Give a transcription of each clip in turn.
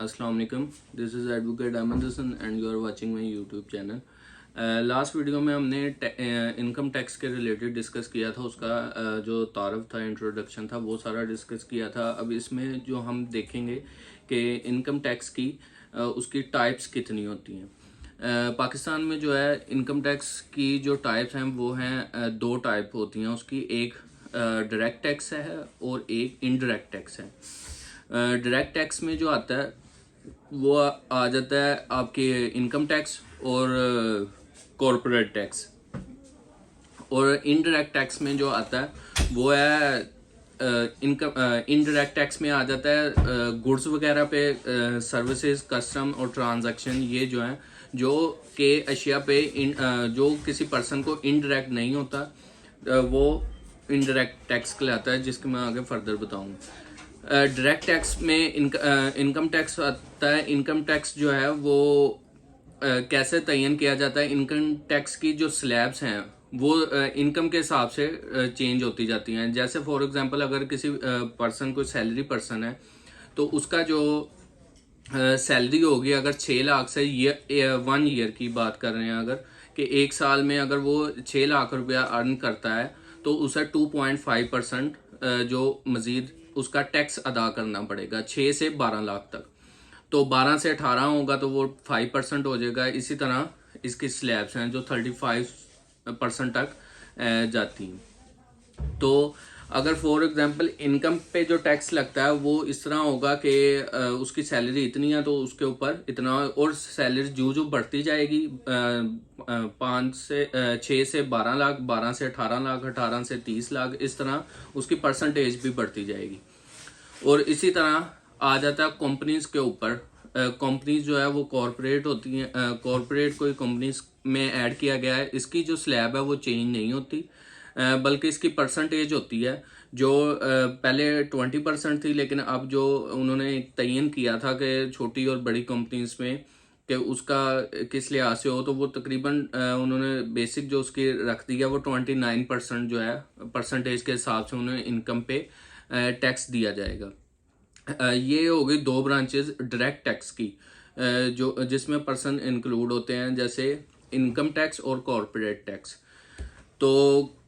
अस्सलाम वालेकुम, this is advocate Ahmad Hasan and you are watching my YouTube channel. Last video में हमने इनकम टैक्स के रिलेटेड डिस्कस किया था। उसका जो तारफ़ था, इंट्रोडक्शन था, वो सारा डिस्कस किया था। अब इसमें जो हम देखेंगे कि इनकम टैक्स की उसकी टाइप्स कितनी होती हैं। पाकिस्तान में जो है इनकम टैक्स की जो टाइप्स हैं वो हैं दो टाइप होती हैं उसकी। एक डायरेक्ट टैक्स है और एक इनडायरेक्ट टैक्स है। डायरेक्ट टैक्स में जो आता है वो आ जाता है आपके इनकम टैक्स और कॉरपोरेट टैक्स। और इनडायरेक्ट टैक्स में जो आता है वो है इनकम। इनडायरेक्ट टैक्स में आ जाता है गुड्स वगैरह पे, सर्विसेज, कस्टम और ट्रांजैक्शन, ये जो हैं जो के अशिया पे जो किसी पर्सन को इनडायरेक्ट नहीं होता वो इनडायरेक्ट टैक्स कहलाता है, जिसके मैं आगे फर्दर बताऊंगा। डायरेक्ट टैक्स में इनकम टैक्स आता है। इनकम टैक्स जो है वो कैसे तयन किया जाता है। इनकम टैक्स की जो स्लैब्स हैं वो इनकम के हिसाब से चेंज होती जाती हैं। जैसे फॉर एग्जांपल अगर किसी पर्सन को सैलरी पर्सन है तो उसका जो सैलरी होगी, अगर 6 लाख से 1 ईयर की बात कर रहे हैं, अगर कि एक साल में अगर वो 6 लाख रुपया अर्न करता है तो उसे 2.5% जो मज़ीद उसका टैक्स अदा करना पड़ेगा 6 से 12 लाख तक। तो 12 से 18 होगा तो वो 5% हो जाएगा। इसी तरह इसकी स्लैब्स हैं जो 35% तक जाती हैं। तो अगर फॉर एग्जांपल इनकम पे जो टैक्स लगता है वो इस तरह होगा कि उसकी सैलरी इतनी है तो उसके ऊपर इतना, और सैलरी जो बढ़ती जाएगी 6 से 12 लाख, 12 से 18 लाख, 18 से 30 लाख, इस तरह उसकी परसेंटेज भी बढ़ती जाएगी। और इसी तरह आ जाता है कंपनीज के ऊपर। कंपनीज जो है वो कॉरपोरेट होती हैं। कॉरपोरेट कोई कंपनीज में ऐड किया गया है, इसकी जो स्लैब है वो चेंज नहीं होती, बल्कि इसकी परसेंटेज होती है जो पहले 20% थी, लेकिन अब जो उन्होंने एक तयन किया था कि छोटी और बड़ी कंपनीज में कि उसका किस लिहाज से हो, तो वो तकरीबन उन्होंने बेसिक जो उसकी रख दिया वो 29% जो है परसेंटेज के हिसाब से उन्हें इनकम पे टैक्स दिया जाएगा। ये हो गई दो ब्रांचेस डायरेक्ट टैक्स की, जो जिसमें पर्सन इंक्लूड होते हैं, जैसे इनकम टैक्स और कॉरपोरेट टैक्स। तो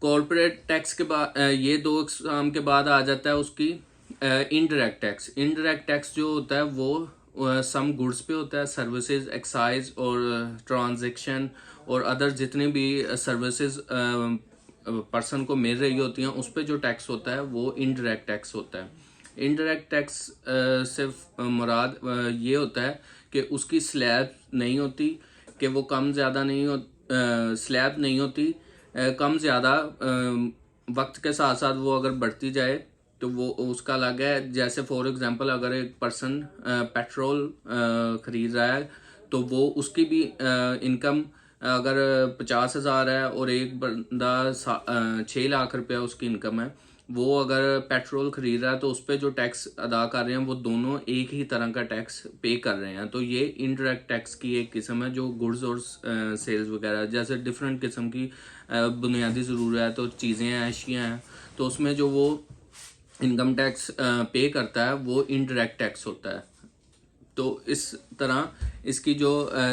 कॉरपोरेट टैक्स के बाद ये दो एग्जाम के बाद आ जाता है उसकी इनडायरेक्ट टैक्स। इनडायरेक्ट टैक्स जो होता है वो सम गुड्स पे होता है, सर्विसेज, एक्साइज और ट्रांजैक्शन और अदर जितने भी सर्विसेज पर्सन को मिल रही होती हैं उस पर जो टैक्स होता है वो इनडायरेक्ट टैक्स होता है। इनडायरेक्ट टैक्स से मुराद ये होता है कि उसकी स्लैब नहीं होती, कि वो कम ज़्यादा नहीं हो, स्लैब नहीं होती, कम ज़्यादा वक्त के साथ साथ वो अगर बढ़ती जाए तो वो उसका अलग है। जैसे फॉर एग्जांपल अगर एक पर्सन पेट्रोल खरीद रहा है तो वो उसकी भी इनकम अगर 50,000 है और एक बंदा 6 लाख रुपया उसकी इनकम है, वो अगर पेट्रोल खरीद रहा है तो उस पर जो टैक्स अदा कर रहे हैं वो दोनों एक ही तरह का टैक्स पे कर रहे हैं। तो ये इनडायरेक्ट टैक्स की एक किस्म है जो गुड्स और सेल्स वगैरह, जैसे डिफरेंट किस्म की बुनियादी ज़रूरत तो चीज़ें हैं, अशियाँ हैं, तो उसमें जो वो इनकम टैक्स पे करता है वो इनडायरेक्ट टैक्स होता है। तो इस तरह इसकी जो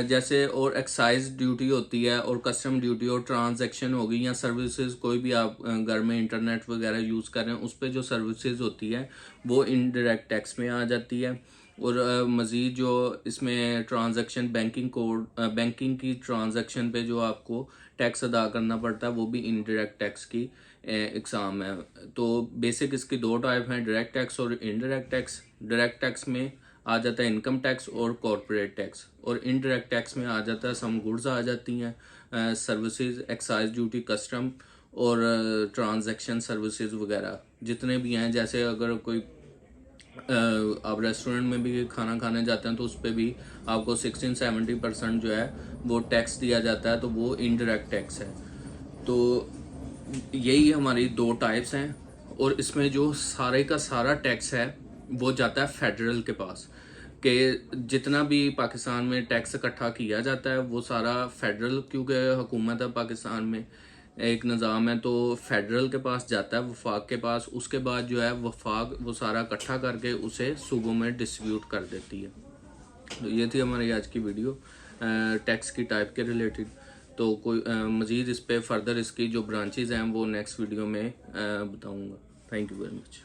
जैसे और एक्साइज ड्यूटी होती है और कस्टम ड्यूटी और ट्रांजैक्शन होगी, या सर्विसेज कोई भी आप घर में इंटरनेट वगैरह यूज़ कर रहे हैं उस पर जो सर्विसेज होती है वो इनडायरेक्ट टैक्स में आ जाती है। और मज़ीद जो इसमें ट्रांजैक्शन, बैंकिंग की ट्रांजैक्शन पे जो आपको टैक्स अदा करना पड़ता है वो भी इनडायरेक्ट टैक्स की एग्ज़ाम है। तो बेसिक इसकी दो टाइप हैं, डायरेक्ट टैक्स और इनडायरेक्ट टैक्स। डायरेक्ट टैक्स में आ जाता है इनकम टैक्स और कॉरपोरेट टैक्स, और इनडायरेक्ट टैक्स में आ जाता है सम गुड्स आ जाती हैं, सर्विसेज, एक्साइज ड्यूटी, कस्टम और ट्रांजैक्शन सर्विसेज वगैरह जितने भी हैं। जैसे अगर कोई आप रेस्टोरेंट में भी खाना खाने जाते हैं तो उस पर भी आपको 16-70% जो है वो टैक्स दिया जाता है, तो वो इनडायरेक्ट टैक्स है। तो यही हमारी दो टाइप्स हैं, और इसमें जो सारे का सारा टैक्स है वो जाता है फेडरल के पास, कि जितना भी पाकिस्तान में टैक्स इकट्ठा किया जाता है वो सारा फेडरल, क्योंकि हुकूमत है पाकिस्तान में, एक निज़ाम है, तो फेडरल के पास जाता है, वफाक के पास। उसके बाद जो है वफाक वो सारा इकट्ठा करके उसे सूबों में डिस्ट्रीब्यूट कर देती है। ये थी हमारी आज की वीडियो टैक्स की टाइप के रिलेटेड। तो कोई मज़ीद इस पे फर्दर इसकी जो ब्रांचेज़ हैं वो नेक्स्ट वीडियो में बताऊँगा। Thank you very much.